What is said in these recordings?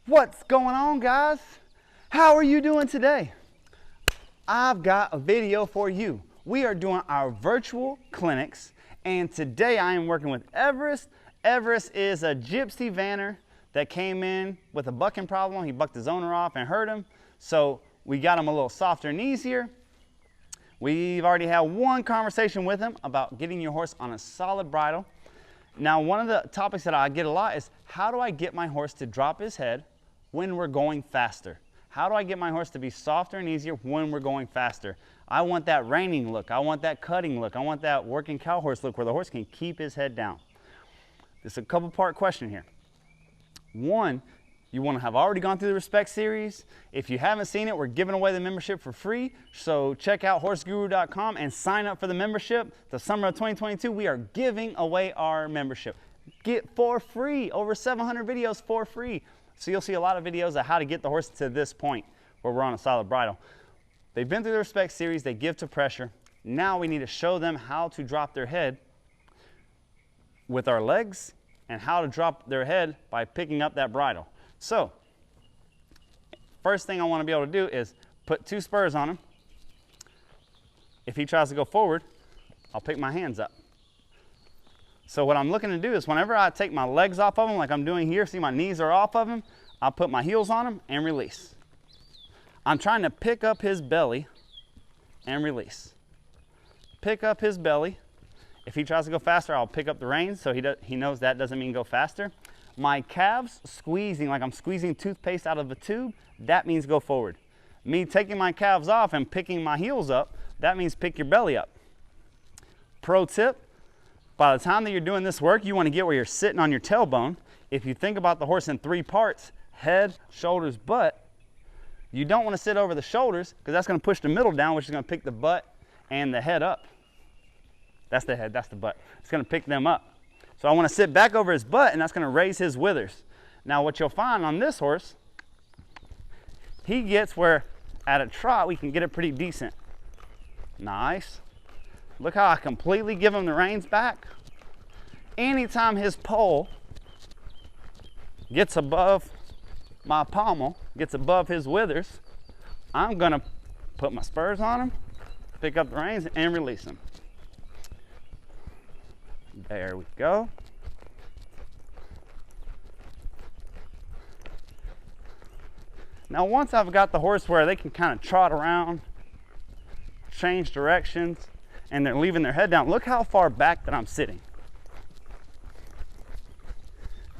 What's going on, guys? How are you doing today? I've got a video for you. We are doing our virtual clinics, and today I am working with Everest. Everest is a Gypsy vanner that came in with a bucking problem. He bucked his owner off and hurt him, so we got him a little softer and easier. We've already had one conversation with him about getting your horse on a solid bridle. Now, one of the topics that I get a lot is, how do I get my horse to drop his head when we're going faster? How do I get my horse to be softer and easier when we're going faster? I want that reining look. I want that cutting look. I want that working cow horse look where the horse can keep his head down. It's a couple part question here. One, you want to have already gone through the Respect series. If you haven't seen it, we're giving away the membership for free. So check out horseguru.com and sign up for the membership. The summer of 2022, we are giving away our membership. Get for free, over 700 videos for free. So you'll see a lot of videos of how to get the horse to this point where we're on a solid bridle. They've been through the Respect series, they give to pressure. Now we need to show them how to drop their head with our legs and how to drop their head by picking up that bridle. So, first thing I want to be able to do is put 2 spurs on him. If he tries to go forward, I'll pick my hands up. So what I'm looking to do is whenever I take my legs off of him, like I'm doing here, see my knees are off of him, I'll put my heels on him and release. I'm trying to pick up his belly and release. Pick up his belly. If he tries to go faster, I'll pick up the reins so he knows that doesn't mean go faster. My calves squeezing, like I'm squeezing toothpaste out of a tube, that means go forward. Me taking my calves off and picking my heels up, that means pick your belly up. Pro tip, by the time that you're doing this work, you want to get where you're sitting on your tailbone. If you think about the horse in 3 parts, head, shoulders, butt, you don't want to sit over the shoulders because that's going to push the middle down, which is going to pick the butt and the head up. That's the head, that's the butt. It's going to pick them up. So I want to sit back over his butt, and that's going to raise his withers. Now what you'll find on this horse, he gets where at a trot we can get it pretty decent. Nice. Look how I completely give him the reins back. Anytime his pole gets above my pommel, gets above his withers, I'm going to put my spurs on him, pick up the reins, and release him. There we go. Now once I've got the horse where they can kind of trot around, change directions, and they're leaving their head down, look how far back that I'm sitting.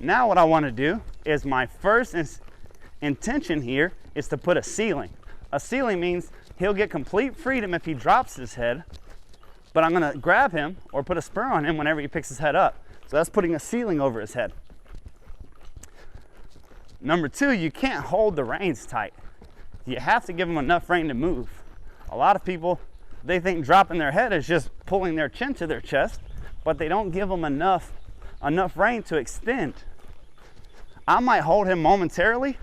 Now what I want to do is my first intention here is to put a ceiling. A ceiling means he'll get complete freedom if he drops his head, but I'm going to grab him or put a spur on him whenever he picks his head up. So that's putting a ceiling over his head. Number 2, you can't hold the reins tight. You have to give them enough rein to move. A lot of people, they think dropping their head is just pulling their chin to their chest, but they don't give them enough rein to extend. I might hold him momentarily,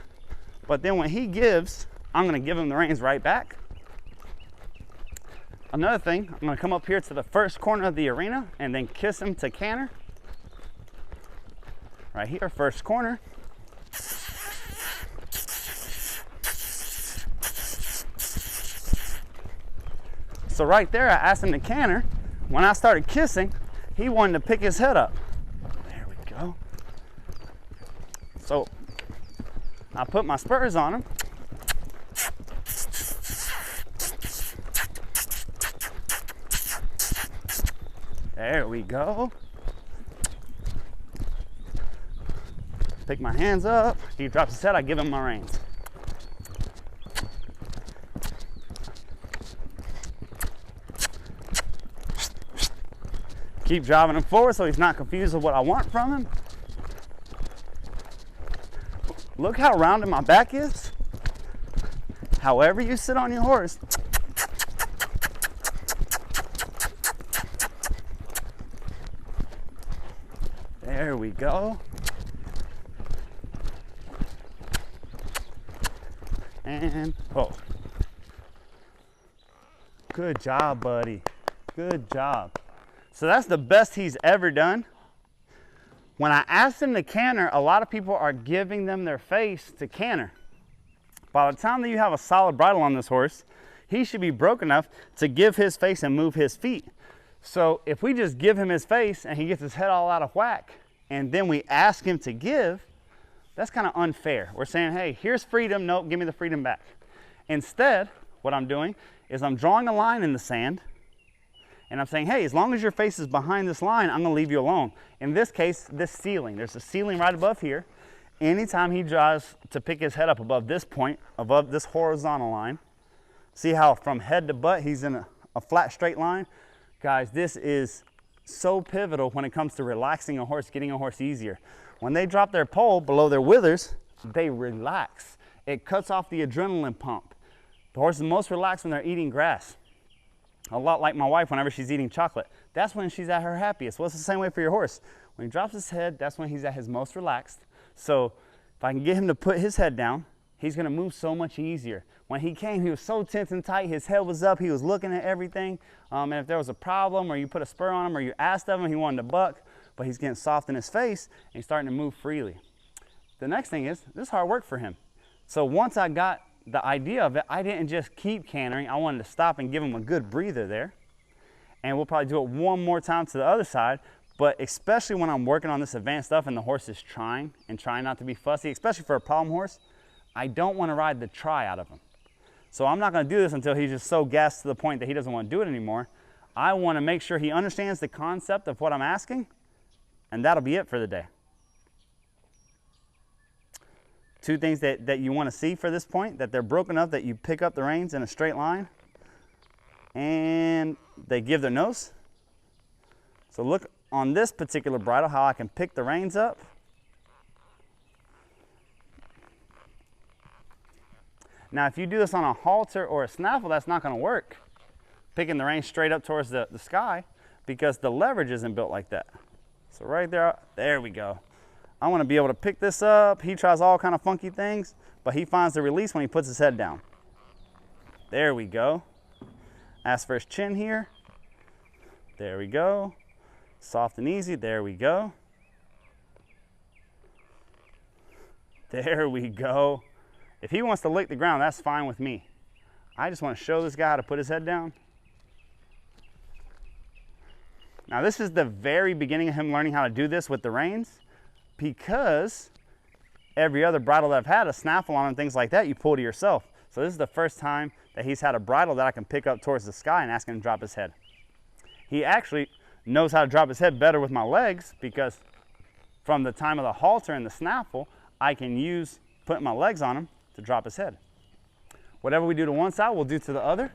but then when he gives, I'm going to give him the reins right back. Another thing, I'm going to come up here to the first corner of the arena and then kiss him to canter. Right here, first corner. So right there, I asked him to canter. When I started kissing, he wanted to pick his head up. There we go. So I put my spurs on him. There we go. Pick my hands up. If he drops his head, I give him my reins. Keep driving him forward so he's not confused with what I want from him. Look how rounded my back is. However you sit on your horse, there we go. And oh, good job, buddy. Good job. So that's the best he's ever done. When I ask them to canter, a lot of people are giving them their face to canter. By the time that you have a solid bridle on this horse, he should be broke enough to give his face and move his feet. So if we just give him his face and he gets his head all out of whack, and then we ask him to give, that's kind of unfair. We're saying, hey, here's freedom. Nope, give me the freedom back. Instead, what I'm doing is I'm drawing a line in the sand, and I'm saying, hey, as long as your face is behind this line, I'm gonna leave you alone. In this case, this ceiling, there's a ceiling right above here. Anytime he draws to pick his head up above this point, above this horizontal line, see how from head to butt, he's in a flat straight line? Guys, this is so pivotal when it comes to relaxing a horse, getting a horse easier. When they drop their poll below their withers, they relax. It cuts off the adrenaline pump. The horse is most relaxed when they're eating grass. A lot like my wife whenever she's eating chocolate. That's when she's at her happiest. Well, it's the same way for your horse. When he drops his head, that's when he's at his most relaxed. So if I can get him to put his head down, he's gonna move so much easier. When he came, he was so tense and tight, his head was up, he was looking at everything. And if there was a problem or you put a spur on him or you asked of him, he wanted to buck, but he's getting soft in his face and he's starting to move freely. The next thing is, this is hard work for him. So once I got the idea of it, I didn't just keep cantering. I wanted to stop and give him a good breather there. And we'll probably do it one more time to the other side, but especially when I'm working on this advanced stuff and the horse is trying not to be fussy, especially for a problem horse, I don't want to ride the try out of him. So I'm not going to do this until he's just so gassed to the point that he doesn't want to do it anymore. I want to make sure he understands the concept of what I'm asking, and that'll be it for the day. Two things that you want to see for this point, that they're broken up, that you pick up the reins in a straight line, and they give their nose. So look on this particular bridle how I can pick the reins up. Now, if you do this on a halter or a snaffle, that's not going to work. Picking the reins straight up towards the sky, because the leverage isn't built like that. So right there, there we go. I want to be able to pick this up. He tries all kind of funky things, but he finds the release when he puts his head down. There we go. Ask for his chin here. There we go. Soft and easy. There we go. There we go. If he wants to lick the ground, that's fine with me. I just want to show this guy how to put his head down. Now this is the very beginning of him learning how to do this with the reins, because every other bridle that I've had, a snaffle on and things like that, you pull to yourself. So this is the first time that he's had a bridle that I can pick up towards the sky and ask him to drop his head. He actually knows how to drop his head better with my legs, because from the time of the halter and the snaffle, I can use putting my legs on him to drop his head. Whatever we do to one side, we'll do to the other.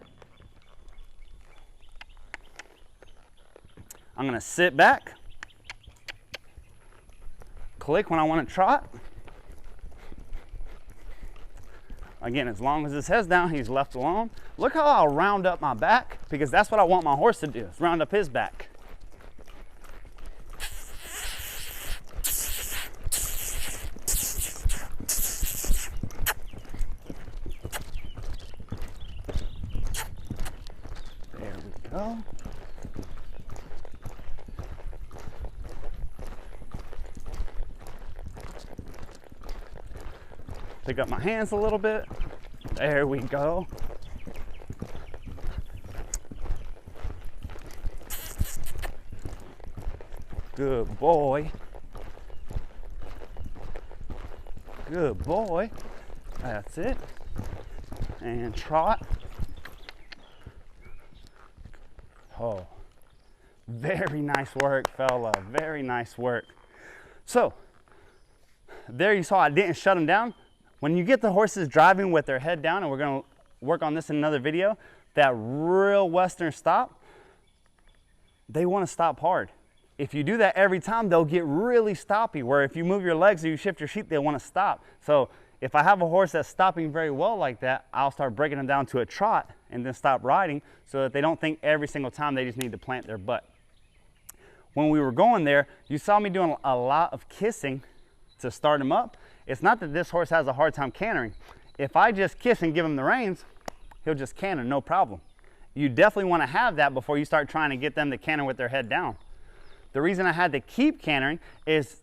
I'm going to sit back, click when I want to trot. Again, as long as his head's down, he's left alone. Look how I'll round up my back, because that's what I want my horse to do, is round up his back. There we go. Pick up my hands a little bit. There we go. Good boy. Good boy. That's it. And trot. Oh, very nice work, fella. Very nice work. So, there you saw I didn't shut him down. When you get the horses driving with their head down, and we're going to work on this in another video, that real Western stop, they want to stop hard. If you do that every time, they'll get really stoppy, where if you move your legs or you shift your seat, they'll want to stop. So if I have a horse that's stopping very well like that, I'll start breaking them down to a trot and then stop riding, so that they don't think every single time they just need to plant their butt. When we were going there, you saw me doing a lot of kissing to start him up. It's not that this horse has a hard time cantering. If I just kiss and give him the reins, he'll just canter, no problem. You definitely want to have that before you start trying to get them to canter with their head down. The reason I had to keep cantering is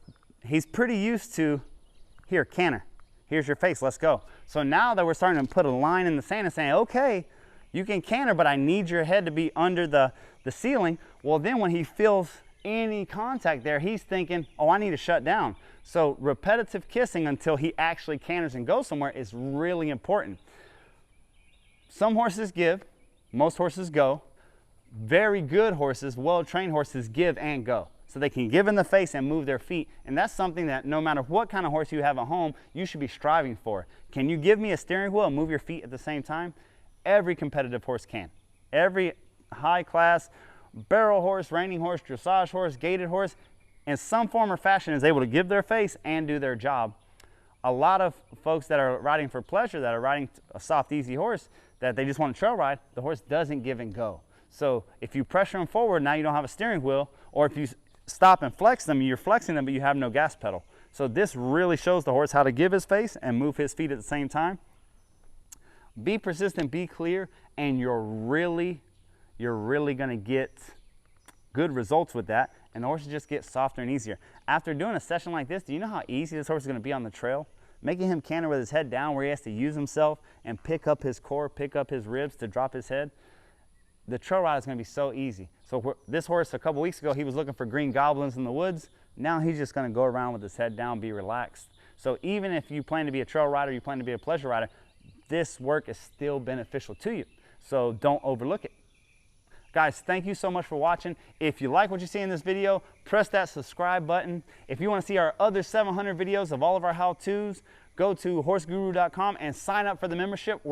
he's pretty used to, here, canter. Here's your face, let's go. So now that we're starting to put a line in the sand and saying, okay, you can canter, but I need your head to be under the ceiling. Well, then when he feels any contact there, he's thinking, oh, I need to shut down. So repetitive kissing until he actually canters and goes somewhere is really important. Some horses give, most horses go. Very good horses, well-trained horses, give and go. So they can give in the face and move their feet. And that's something that no matter what kind of horse you have at home, you should be striving for. Can you give me a steering wheel and move your feet at the same time? Every competitive horse can. Every high-class barrel horse, reining horse, dressage horse, gaited horse, in some form or fashion is able to give their face and do their job. A lot of folks that are riding for pleasure, that are riding a soft, easy horse, that they just want to trail ride, the horse doesn't give and go. So if you pressure them forward, now you don't have a steering wheel, or if you stop and flex them, you're flexing them, but you have no gas pedal. So this really shows the horse how to give his face and move his feet at the same time. Be persistent, be clear, and you're really going to get good results with that, and the horse just gets softer and easier. After doing a session like this, do you know how easy this horse is going to be on the trail? Making him canter with his head down where he has to use himself and pick up his core, pick up his ribs to drop his head. The trail ride is going to be so easy. So this horse a couple weeks ago, he was looking for green goblins in the woods. Now he's just going to go around with his head down, be relaxed. So even if you plan to be a trail rider, you plan to be a pleasure rider, this work is still beneficial to you. So don't overlook it. Guys, thank you so much for watching. If you like what you see in this video, press that subscribe button. If you want to see our other 700 videos of all of our how-tos, go to horseguru.com and sign up for the membership.